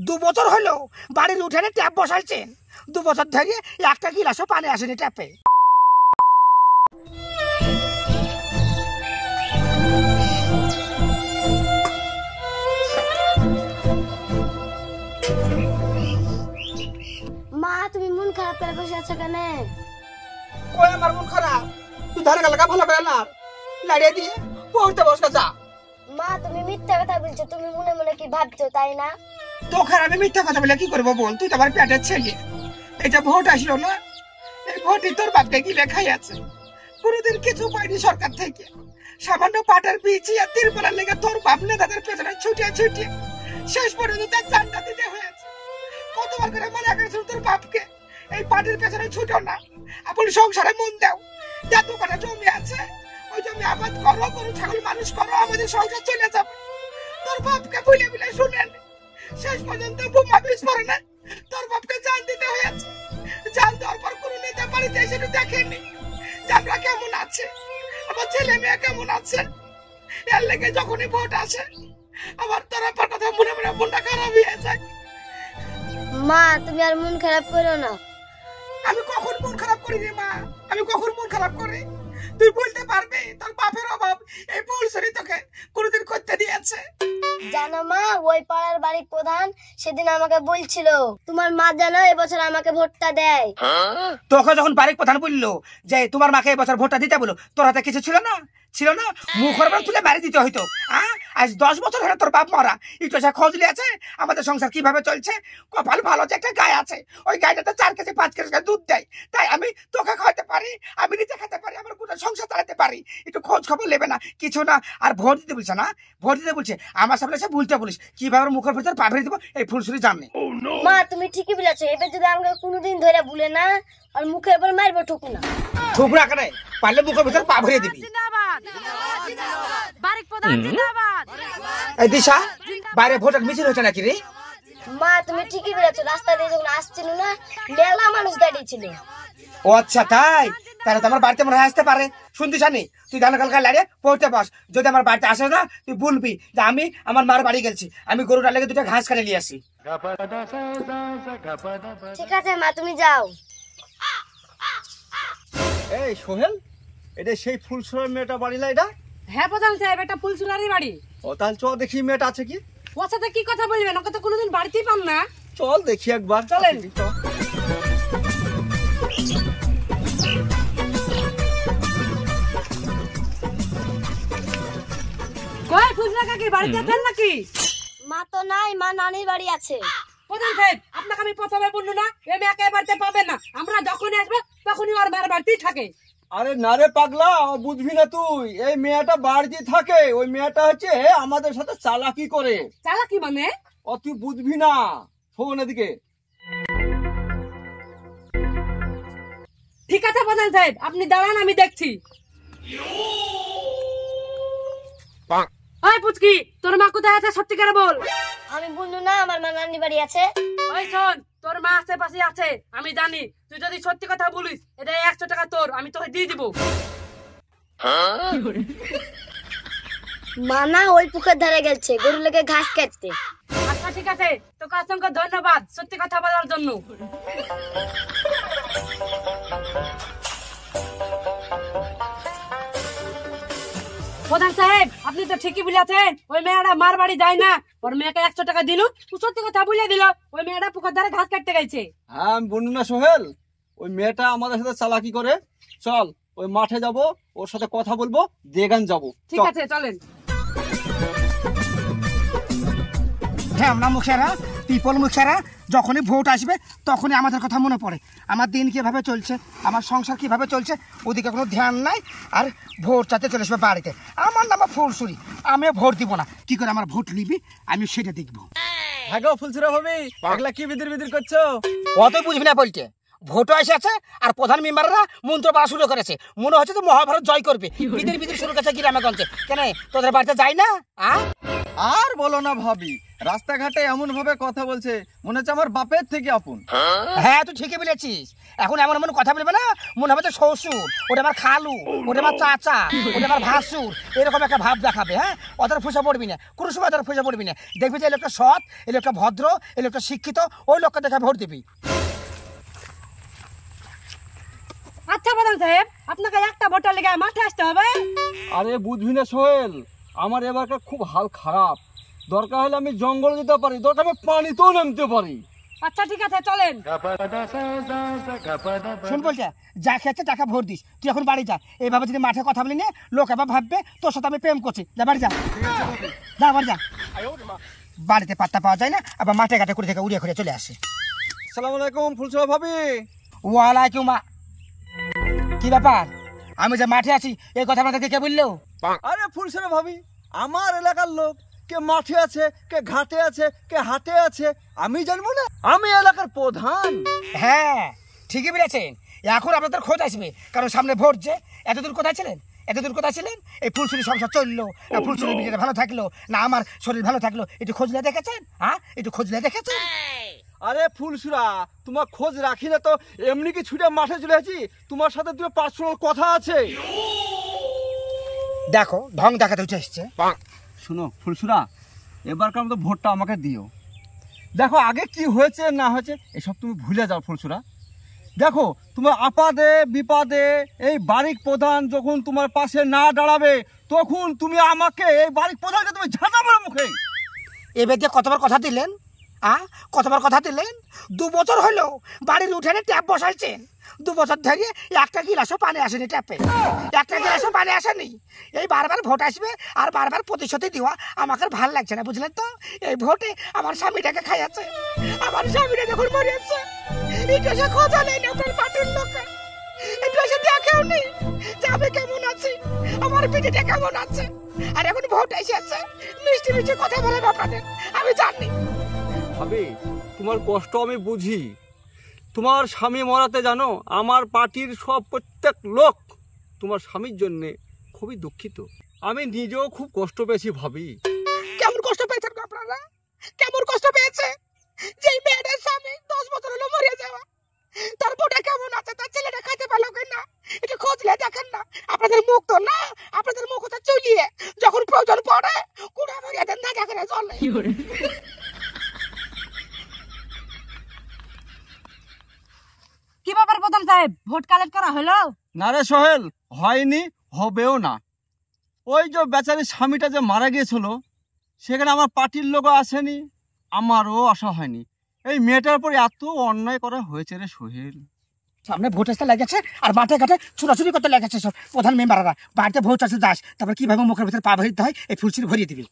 2 বছর হলো বাড়ির উঠানে ট্যাপ বসাইছেন, 2 বছর ধরে একটা গিলাসও পানি আসেনি ট্যাপে। মা তুমি মন খারাপ করে বসে আছো কেন? কই আমার মন খারাপ? তুই ধারে লাগা ভালো করে না লাড়িয়ে দিয়ে পড়তে বসে যা। মা তুমি মিথ্যা কথা বলছো, তুমি মনে মনে কি ভাবছো তাই না? তোকে আমি মিথ্যা কথা বলে কি করবো বল? তুই তো আমার পেটের ছেলে। এটা ভোট আসলো না, এই ভোটই তোর বাপকে গিলে খাই আছে। কোনোদিন কিছু পাইনি সরকার থেকে, সামান্য পাটের বীজ আর তিরপলের লেগে তোর বাপ নেতাদের পেছনে ছুটিয়ে ছুটিয়ে শেষ পর্যন্ত তার জানটা দিতে হয়েছে। কতবার করে মানা করেছিল তোর বাপকে এই পাটের পেছনে ছুটো না, আপনি সংসারে মন দাও। যত কটা জমি আছে ওই জমি আবাদ করো, গরু ছাগল মানুষ করো, আমাদের সংসার চলে যাবে। তোর বাপকে বলে বলে শুনেন, শেষ পর্যন্ত বোমা বিস্ফোরণে তোর বাপকে জান দিতে হয়েছে। জান দেওয়ার পর কোনো নেতা বাড়িতে এসে দেখেনি যে আমরা কেমন আছে, আমার ছেলে মেয়ে কেমন আছে। এর লেগে যখনই ভোট আসে আমার তোর বাবার কথা মনে মনে মনটা খারাপ হয়ে যায়। মা তুমি আর মন খারাপ করো না। আমি কখন মন খারাপ করি রে মা? আমি কখন মন খারাপ করি? তুই বলতে পারবে তোর বাপের অভাব এই পরিসরে তোকে কোনোদিন করতে দিয়েছে? জানো মা, ওই পাড়ার বাড়ির প্রধান সেদিন আমাকে বলছিল তোমার মা যেন এবছর আমাকে ভোটটা দেয়। তোকে যখন বাড়ির প্রধান বললো যে তোমার মাকে এবছর ভোটটা দিতে বলো, তোর হাতে কিছু ছিল না? ছিল না? মুখের উপর তুলে মারি দিতে হইতো। আজ 10 বছর হলো তোর বাপ মারা, একটু সে খোঁজ লিয়েছে আমাদের সংসার কিভাবে চলছে। কপাল ভালো যে একটা গায়ে আছে, ওই গাইটাতে 4 কেজি 5 কেজি দুধ দেয়, তাই আমি তোকে খাওয়াতে পারি, আমি নিজে খেতে পারি, আমার গোটা সংসার চালাতে পারি। একটু খোঁজ খবর নেবে না, কিছু না। আর ভোট দিতে বলছে না, ভোট দিতে বলছে আমার সামনে এসে ভুলতে বলিস, কিভাবে মুখের ভিতর পা ভরে দিব এই ফুলসুরি জানে। মা তুমি ঠিকই বলেছো, এবার যদি আমাকে কোনোদিন ধরে ভুলে না আর মুখের উপর মারবো ঠুকু না। ঠুকরা কেন? পারলে মুখের ভিতর পা ভরে দিবি। এই দিশা, বাইরে ভোটের মিছিল হচ্ছে নাকি রে? মা তুমি ঠিকই বলেছো, রাস্তা দিয়ে যখন আসছিল না মেলা মানুষ দাঁড়িয়ে ছিল। ও আচ্ছা তাই, তাহলে তো আমার বাড়িতে মনে হয় আসতে পারে। শুনতি জানি তুই ধান কালকা লাড়িয়ে পড়তে বস, যদি আমার বাড়িতে আসে না তুই বলবি যে আমি আমার মার বাড়ি গেছি, আমি গরুটার লেগে 2টা ঘাস কাটে নিয়ে আসি। ঠিক আছে মা তুমি যাও। এই সোহেল, এটা সেই ফুলসুরার মেয়েটা বাড়ি না এটা? হ্যাঁ প্রধান সাহেব, এটা ফুলসুরারই বাড়ি। ও তাহলে চল দেখি মেয়েটা আছে কি। ওর সাথে কি কথা বলবেন? ওকে তো কোনোদিন বাড়িতেই পান না। চল দেখি একবার, চলেন। কই ফুলসুরা কাকি বাড়িতে আছেন নাকি? মা তো নাই, মা নানির বাড়ি আছে। প্রধান সাহেব আপনাকে আমি প্রথমে বললু না এই মেয়েকে বাড়িতে পাবেন না, আমরা যখনই আসবে তখনই ওর মার বাড়িতেই থাকে। আরে না রে পাগলা, ও বুঝবি না তুই, এই মেয়েটা বাড়িতে থাকে। ওই মেয়েটা হচ্ছে আমাদের সাথে চালাকি করে। চালাকি মানে? ও তুই বুঝবি না, শোন এদিকে। ঠিক আছে প্রধান সাহেব আপনি দাঁড়ান, আমি দেখছি। ওই পুচকি, তোর মা কোথায় আছে সত্যি করে বল। আমি বললু না আমার মা নানির বাড়ি আছে। ওই শোন, তোর মা আশেপাশে আছে আমি জানি, তুই যদি সত্যি কথা বলিস এটা 100 টাকা তোর, আমি তোকে দিয়ে দিব। মা না ওই পুকুর ধারে গেছে গরু লেগে ঘাস কাটতে। আচ্ছা ঠিক আছে, তোকে অসংখ্য ধন্যবাদ সত্যি কথা বলার জন্য। প্রধান সাহেব আপনি তো ঠিকই বলেছেন, ওই মেয়েটা মার বাড়ি যায় না, ওর মেয়েকে 100 টাকা দিল, সত্যি কথা বলে দিল, ওই মেয়েটা পুকুর ধারে ঘাস কাটতে গেছে। হ্যাঁ আমি বললু না সোহেল, ওই মেয়েটা আমাদের সাথে চালাকি করে। চল ওই মাঠে যাব, ওর সাথে কথা বলবো, দেগান যাব। ঠিক আছে চলেন। হ্যাঁ আমরা মুখেরা পিপল মুখেরা যখনই ভোট আসবে তখনই আমাদের কথা মনে পড়ে, আমার দিন কিভাবে চলছে, আমার সংসার কিভাবে চলছে, ওদিকে কোনো ধ্যান নাই। আর ভোট চাইতে চলে আসবে বাড়িতে, আমার নাম ফুলসুরি, আমিও ভোট দিব না। কি করে আমার ভোট নিবি আমি সেটা দেখবো। হ্যাঁ গো ফুলসুরা ভাবি, এগুলা কি বিদির বিদির করছো? অত বুঝবি না বলতে, ভোটও এসেছে আর প্রধান মেম্বাররা মন্ত্র পড়া শুরু করেছে, মনে হচ্ছে তো মহাভারত জয় করবে। বিদির বিদির শুরু করেছে গ্রামে গঞ্জে। কেন তোদের বাড়িতে যাই না? আর বলো না ভাবি, রাস্তাঘাটে এমন ভাবে কথা বলছে মনে হচ্ছে আমার বাপের থেকে আপন। হ্যাঁ তুই ঠিকই বলেছিস, এখন এমন এমন কথা বলবে না মনে হবে তো শ্বশুর, ওটা আমার খালু, ওটা আমার চাচা, ওটা আমার ভাসুর, এরকম একটা ভাব দেখাবে। হ্যাঁ, ওদের ফুসে পড়বি না, কোনো সময় ওদের ফুসে পড়বি না। দেখবি যে এই লোকটা সৎ, এই লোকটা ভদ্র, এই লোকটা শিক্ষিত, ওই লোককে দেখে ভোট দিবি। আচ্ছা প্রধান সাহেব, আপনাকে একটা ভোটার লেগে মাঠে আসতে হবে। আরে বুঝবি না সোহেল, আমার এবারকার খুব হাল খারাপ। দরকার হলে আমি জঙ্গল যেতে পারি, দরকার আমি পানিতেও নামতে পারি। আচ্ছা ঠিক আছে চলেন। শুন বলছে, যা খেয়েছে তাকে ভোট দিস। তুই এখন বাড়ি যা, এইভাবে যদি মাঠে কথা বলি না লোক আবার ভাববে তোর সাথে আমি প্রেম করছি। যা বাড়ি যা, যা বাড়ি যা। বাড়িতে পাত্তা পাওয়া যায় না, আবার মাঠে ঘাটে করে থেকে উড়িয়ে ঘুরে চলে আসে। আসসালামু আলাইকুম ফুলসুরা ভাবি। ওয়ালাইকুম। কি ব্যাপার, আমি যে মাঠে আছি এই কথা আপনাদেরকে কে বললো? আরে ফুলসুরা ভাবি, আমার এলাকার লোক কে মাঠে আছে, কে ঘাটে আছে, কে হাটে আছে, আমি জানবো না? আমি এলাকার প্রধান। হ্যাঁ ঠিকই বলেছেন, এখন আপনাদের খোঁজ আসবে, কারণ সামনে ভোট। যে এতদূর কোথায় ছিলেন, এতদূর কোথায় ছিলেন? এই ফুলসুরি সংসার চললো না, ফুলসুরি বিয়েটা ভালো থাকলো না, আমার শরীর ভালো থাকলো, একটু খোঁজ নিয়ে দেখেছেন? হ্যাঁ একটু খোঁজ নিয়ে দেখেছেন? আরে ফুলসুরা, তোমার খোঁজ রাখি না তো এমনি কি ছুটে মাঠে চলে আছি? তোমার সাথে দুটো পার্সোনাল কথা আছে। দেখো ঢং দেখাতে উঠে এসছে। শোনো ফুলসুরা, এবারকার মতো ভোটটা আমাকে দিও। দেখো আগে কি হয়েছে না হয়েছে এসব তুমি ভুলে যাও ফুলসুরা। দেখো তোমার আপাদে বিপদে এই বাড়ির প্রধান যখন তোমার পাশে না দাঁড়াবে, তখন তুমি আমাকে, এই বাড়ির প্রধানকে তুমি ঝাঁটাবে মুখে। এবার দিয়ে কতবার কথা দিলেন? কতবার কথা দিলেন? 2 বছর হলো বাড়ির উঠানে ট্যাপ বসাইছেন, 2 বছর ধরে একটা গিলাসও পানি আসেনি ট্যাপে, একটা গিলাসও পানি আসেনি। এই বারবার ভোট আসবে আর বারবার প্রতিশ্রুতি দেওয়া আমাকে ভাল লাগছে না, বুঝলেন তো? এই ভোটে আমার স্বামীটাকে খাইয়াছে, আমার স্বামীটা যখন মরিয়াছে একটু সে খোঁজা নেই না আপনার পার্টির লোকে, একটু এসে দেখেও নি যে আমি কেমন আছি, আমার পিঠিটা কেমন আছে। আর এখন ভোট এসেছে, মিষ্টি মিষ্টি কথা বলেন আপনাদের, আমি জানি। ভাবি তোমার কষ্ট আমি বুঝি। তোমার স্বামী মরাতে জানো আমার পার্টির সব প্রত্যেক লোক তোমার স্বামীর জন্য খুবই দুঃখিত। আমি নিজেও খুব কষ্ট পেয়েছি ভাবি। কেমন কষ্ট পেয়েছেন আপনারা? কেমন কষ্ট পেয়েছে? যেই মেয়েটার স্বামী 10 বছর হলো মরে যাওয়া, তার বউটা কেমন আছে, তার ছেলেটা খাইতে পারলো কিনা একটু খোঁজলে দেখেন না। আপনাদের মুখ তো না, আপনাদের মুখ তো চলিয়ে যখন প্রয়োজন পড়ে কুড়া ভরিয়ে দেন, দেখা করে চলে। কি ব্যাপার প্রধান সাহেব, ভোট কালেক্ট করা হলো? না রে সোহেল, হয়নি, হবেও না। ওই যে বেচারি স্বামীটা যে মারা গিয়েছিল সেখানে আমার পার্টির লোক আসেনি, আমারও আসা হয়নি। এই মেয়েটার উপর এত অন্যায় করা হয়েছে রে সোহেল। সামনে ভোট আসতে লেগেছে আর মাঠে ঘাটে ছোটাছুটি করতে লেগেছে সব প্রধান মেম্বাররা। বাড়িতে ভোট আসতে যাস, তারপর কিভাবে মুখের ভিতরে পা ভরিতে হয় এই ফুলসুরি ভরিয়ে দিবি।